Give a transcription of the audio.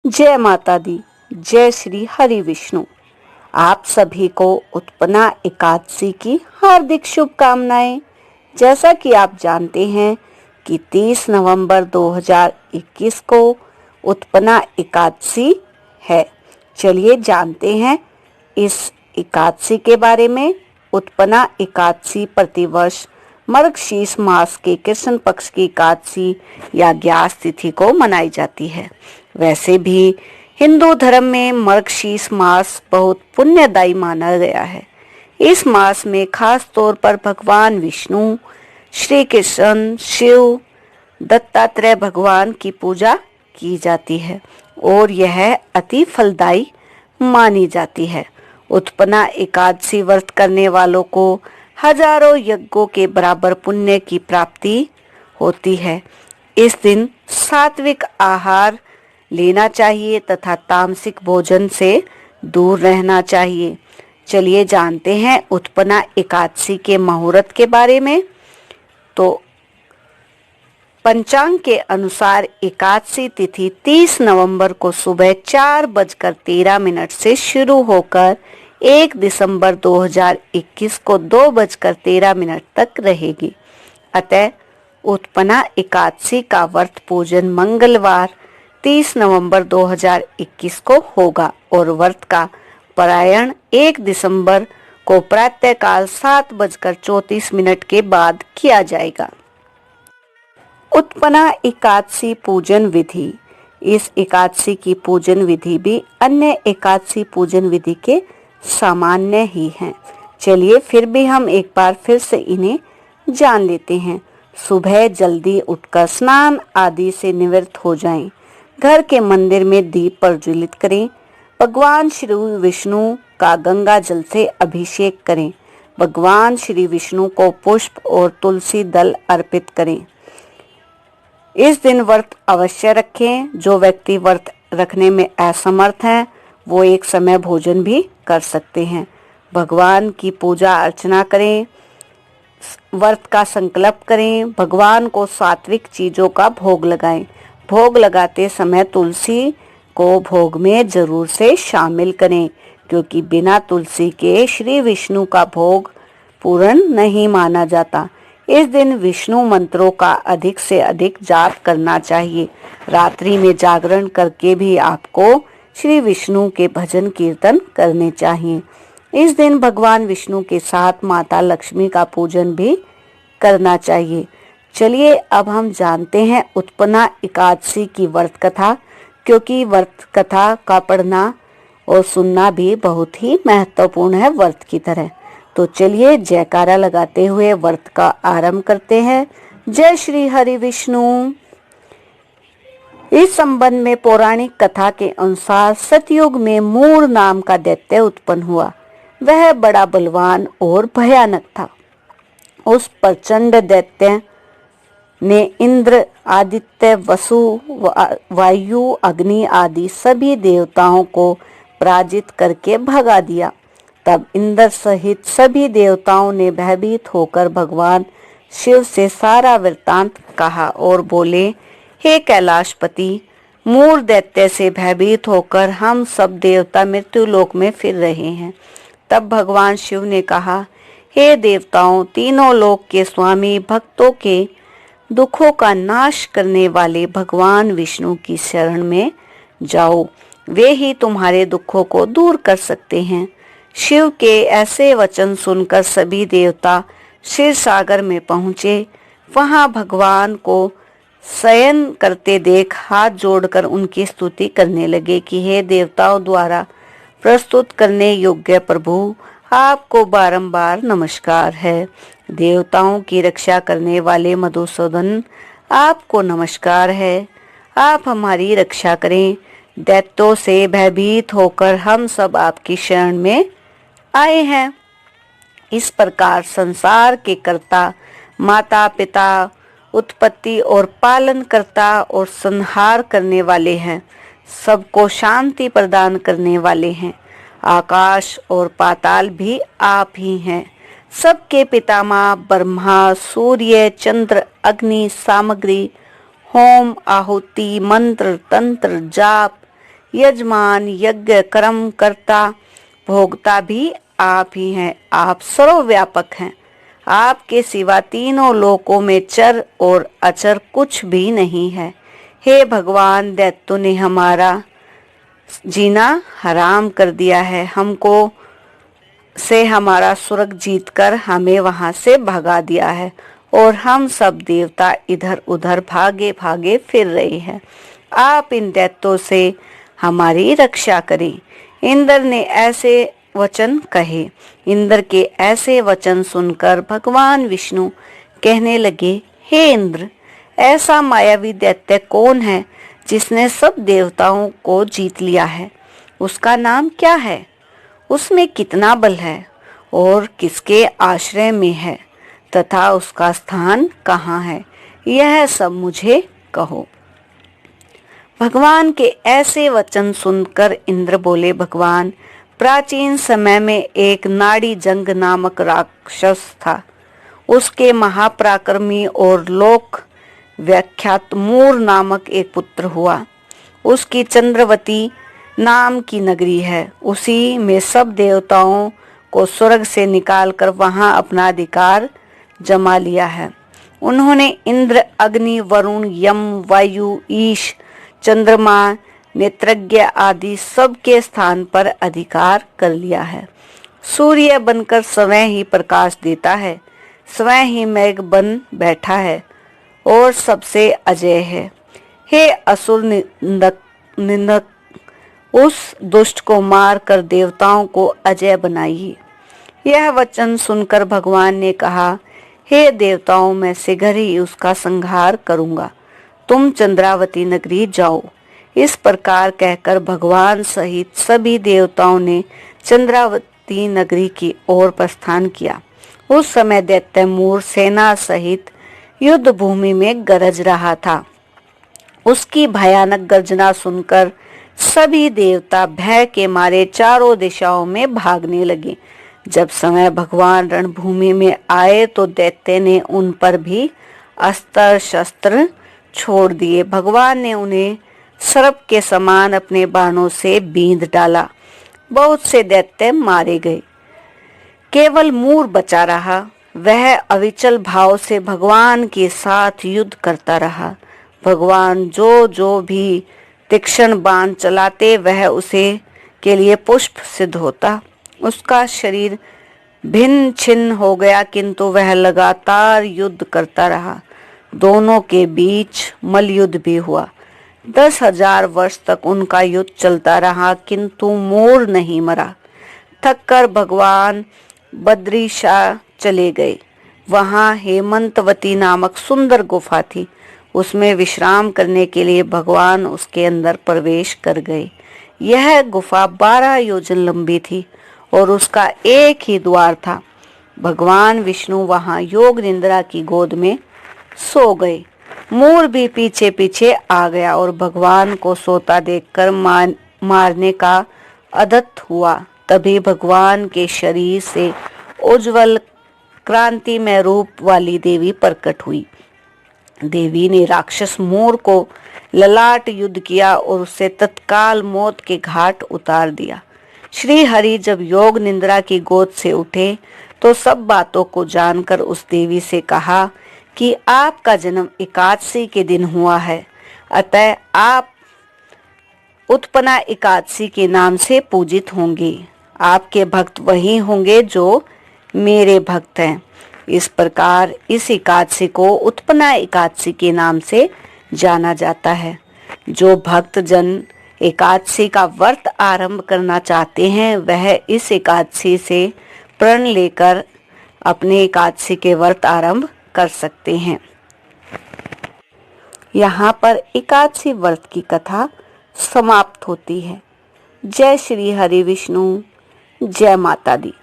जय माता दी। जय श्री हरि विष्णु। आप सभी को उत्पन्ना एकादशी की हार्दिक शुभकामनाएं। जैसा कि आप जानते हैं कि 30 नवंबर 2021 को उत्पन्ना एकादशी है। चलिए जानते हैं इस एकादशी के बारे में। उत्पन्ना एकादशी प्रतिवर्ष मर्गशीर्ष मास के कृष्ण पक्ष की एकादशी या ग्यारस तिथि को मनाई जाती है। वैसे भी हिंदू धर्म में मर्गशीर्ष मास बहुत पुण्यदायी माना गया है। इस मास में खास तौर पर भगवान विष्णु, श्री कृष्ण, शिव, दत्तात्रेय भगवान की पूजा की जाती है और यह अति फलदायी मानी जाती है। उत्पन्ना एकादशी व्रत करने वालों को हजारों यज्ञों के बराबर पुण्य की प्राप्ति होती है। इस दिन सात्विक आहार लेना चाहिए तथा तामसिक भोजन से दूर रहना चाहिए। चलिए जानते हैं उत्पन्ना एकादशी के मुहूर्त के बारे में। तो पंचांग के अनुसार एकादशी तिथि 30 नवंबर को सुबह 4:13 से शुरू होकर 1 दिसंबर 2021 को 2:13 तक रहेगी। अतः उत्पन्ना एकादशी का व्रत पूजन मंगलवार 30 नवंबर 2021 को होगा और व्रत का पारायण 1 दिसंबर को प्रातःकाल 7:34 के बाद किया जाएगा। उत्पन्ना एकादशी पूजन विधि। इस एकादशी की पूजन विधि भी अन्य एकादशी पूजन विधि के सामान्य ही हैं। चलिए फिर भी हम एक बार फिर से इन्हें जान लेते हैं। सुबह जल्दी उठकर स्नान आदि से निवृत्त हो जाएं। घर के मंदिर में दीप प्रज्वलित करें। भगवान श्री विष्णु का गंगा जल से अभिषेक करें। भगवान श्री विष्णु को पुष्प और तुलसी दल अर्पित करें। इस दिन व्रत अवश्य रखें। जो व्यक्ति व्रत रखने में असमर्थ हैं वो एक समय भोजन भी कर सकते हैं। भगवान की पूजा अर्चना करें। व्रत का संकल्प करें। भगवान को सात्विक चीजों का भोग लगाएं। भोग लगाते समय तुलसी को भोग में जरूर से शामिल करें, क्योंकि बिना तुलसी के श्री विष्णु का भोग पूर्ण नहीं माना जाता। इस दिन विष्णु मंत्रों का अधिक से अधिक जाप करना चाहिए। रात्रि में जागरण करके भी आपको श्री विष्णु के भजन कीर्तन करने चाहिए। इस दिन भगवान विष्णु के साथ माता लक्ष्मी का पूजन भी करना चाहिए। चलिए अब हम जानते हैं उत्पन्ना एकादशी की व्रत कथा, क्योंकि व्रत कथा का पढ़ना और सुनना भी बहुत ही महत्वपूर्ण है व्रत की तरह। तो चलिए जयकारा लगाते हुए व्रत का आरंभ करते हैं। जय श्री हरि विष्णु। इस संबंध में पौराणिक कथा के अनुसार सतयुग में मूर नाम का दैत्य उत्पन्न हुआ। वह बड़ा बलवान और भयानक था। उस प्रचंड दैत्य ने इंद्र, आदित्य, वसु, वायु, अग्नि आदि सभी देवताओं को पराजित करके भगा दिया। तब इंद्र सहित सभी देवताओं ने भयभीत होकर भगवान शिव से सारा वृत्तांत कहा और बोले, हे कैलाशपति, मूर दैत्य से भयभीत होकर हम सब देवता मृत्यु लोक में फिर रहे हैं। तब भगवान शिव ने कहा, हे देवताओं, तीनों लोक के स्वामी, भक्तों के दुखों का नाश करने वाले भगवान विष्णु की शरण में जाओ। वे ही तुम्हारे दुखों को दूर कर सकते हैं। शिव के ऐसे वचन सुनकर सभी देवता क्षीर सागर में पहुंचे। वहां भगवान को शयन करते देख हाथ जोड़कर उनकी स्तुति करने लगे कि हे देवताओं द्वारा प्रस्तुत करने योग्य प्रभु, आपको बारंबार नमस्कार है। देवताओं की रक्षा करने वाले मधुसूदन, आपको नमस्कार है। आप हमारी रक्षा करें। दैत्यों से भयभीत होकर हम सब आपकी शरण में आए हैं। इस प्रकार संसार के कर्ता, माता पिता, उत्पत्ति और पालन करता और संहार करने वाले हैं। सबको शांति प्रदान करने वाले हैं। आकाश और पाताल भी आप ही हैं। सबके पितामह ब्रह्मा, सूर्य, चंद्र, अग्नि, सामग्री, होम, आहुति, मंत्र, तंत्र, जाप, यजमान, यज्ञ कर्म करता, भोगता भी आप ही हैं। आप सर्वव्यापक हैं। आपके सिवा तीनों लोकों में चर और अचर कुछ भी नहीं है। हे भगवान, दैत्यों ने हमारा जीना हराम कर दिया है। हमको से हमारा स्वर्ग जीतकर हमें वहां से भगा दिया है और हम सब देवता इधर उधर भागे भागे फिर रहे हैं। आप इन दैत्यों से हमारी रक्षा करें। इंद्र ने ऐसे वचन कहे। इंद्र के ऐसे वचन सुनकर भगवान विष्णु कहने लगे, हे इंद्र, ऐसा मायावी दैत्य कौन है जिसने सब देवताओं को जीत लिया है? उसका नाम क्या है? उसमें कितना बल है और किसके आश्रय में है तथा उसका स्थान कहाँ है? यह सब मुझे कहो। भगवान के ऐसे वचन सुनकर इंद्र बोले, भगवान, प्राचीन समय में एक नाड़ी जंग नामक राक्षस था। उसके महापराक्रमी और लोक व्याख्यात मूर नामक एक पुत्र हुआ। उसकी चंद्रवती नाम की नगरी है। उसी में सब देवताओं को स्वर्ग से निकालकर वहां अपना अधिकार जमा लिया है। उन्होंने इंद्र, अग्नि, वरुण, यम, वायु, ईश, चंद्रमा, नेत्रज्ञ आदि सब के स्थान पर अधिकार कर लिया है। सूर्य बनकर स्वयं ही प्रकाश देता है, स्वयं ही मेघ बन बैठा है और सबसे अजय है। हे असुर निंदक, उस दुष्ट को मार कर देवताओं को अजय बनाइए। यह वचन सुनकर भगवान ने कहा, हे देवताओं, मैं शीघ्र ही उसका संहार करूंगा। तुम चंद्रावती नगरी जाओ। इस प्रकार कहकर भगवान सहित सभी देवताओं ने चंद्रावती नगरी की ओर प्रस्थान किया। उस समय दैत्य मूर सेना सहित युद्ध भूमि में गरज रहा था। उसकी भयानक गर्जना सुनकर सभी देवता भय के मारे चारों दिशाओं में भागने लगे। जब समय भगवान रणभूमि में आए तो दैत्य ने उन पर भी अस्त्र शस्त्र छोड़ दिए। भगवान ने उन्हें सर्प के समान अपने बाणों से बींध डाला। बहुत से दैत्य मारे गए, केवल मूर बचा रहा। वह अविचल भाव से भगवान के साथ युद्ध करता रहा। भगवान जो भी तीक्ष्ण बाण चलाते वह उसे के लिए पुष्प सिद्ध होता। उसका शरीर भिन्न छिन्न हो गया, किंतु वह लगातार युद्ध करता रहा। दोनों के बीच मल्लयुद्ध भी हुआ। 10,000 वर्ष तक उनका युद्ध चलता रहा, किंतु मूर नहीं मरा। थककर भगवान बद्रीशाह चले गए। वहां हेमंतवती नामक सुंदर गुफा थी। उसमें विश्राम करने के लिए भगवान उसके अंदर प्रवेश कर गए। यह गुफा 12 योजन लंबी थी और उसका एक ही द्वार था। भगवान विष्णु वहां योग निद्रा की गोद में सो गए। मूर भी पीछे पीछे आ गया और भगवान को सोता देखकर मारने का आदत हुआ। तभी भगवान के शरीर से उज्जवल क्रांतिमय रूप वाली देवी प्रकट हुई। देवी ने राक्षस मूर को ललाट युद्ध किया और उसे तत्काल मौत के घाट उतार दिया। श्री हरि जब योग निद्रा की गोद से उठे तो सब बातों को जानकर उस देवी से कहा कि आपका जन्म एकादशी के दिन हुआ है, अतः आप उत्पन्ना एकादशी के नाम से पूजित होंगे। आपके भक्त वही होंगे जो मेरे भक्त हैं। इस प्रकार इस एकादशी को उत्पन्ना एकादशी के नाम से जाना जाता है। जो भक्त जन एकादशी का व्रत आरंभ करना चाहते हैं वह इस एकादशी से प्रण लेकर अपने एकादशी के व्रत आरंभ कर सकते हैं। यहाँ पर एकादशी व्रत की कथा समाप्त होती है। जय श्री हरि विष्णु, जय माता दी।